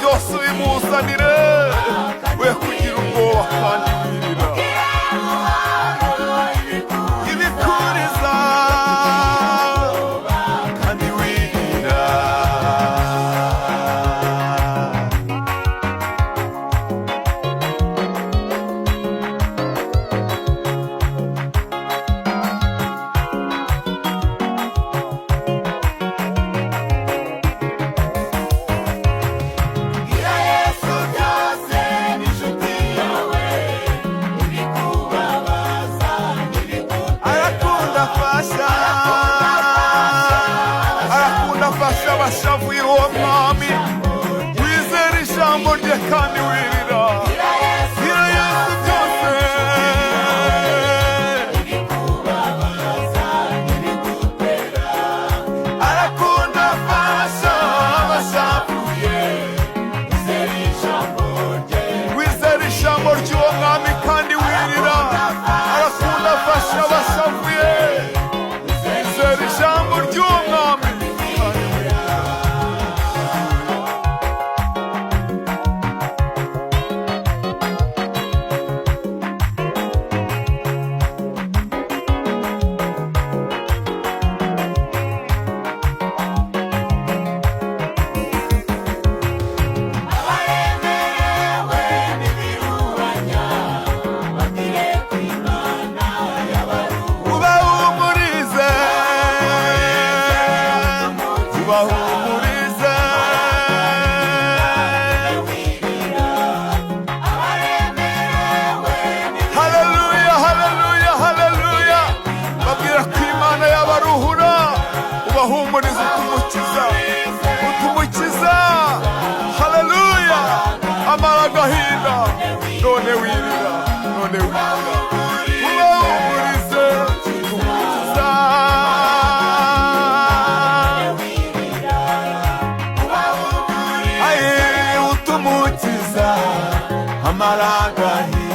byose ubimuzanire, we kugira ubwoba kandi wirira ibikuriza kandi wirira. Abashavuye uwo mwami, wizera ijambo rye kandi wirira. Gira Yesu byose arakunda afasha abashavuye, wizera ijambo ry'uwo mwami kandi wirira. Arakunda afasha abashavuye, wizera ijambo ry'uwo mwami. Ubahumurize, haleluya haleluya haleluya. Babwira ko Imana yabaruhura, ubahumurize, utumukiza, haleluya. Amara agahinda, none wirira, none wirira. Ubahumurize, utumukiza, utumukiza amara agahinda.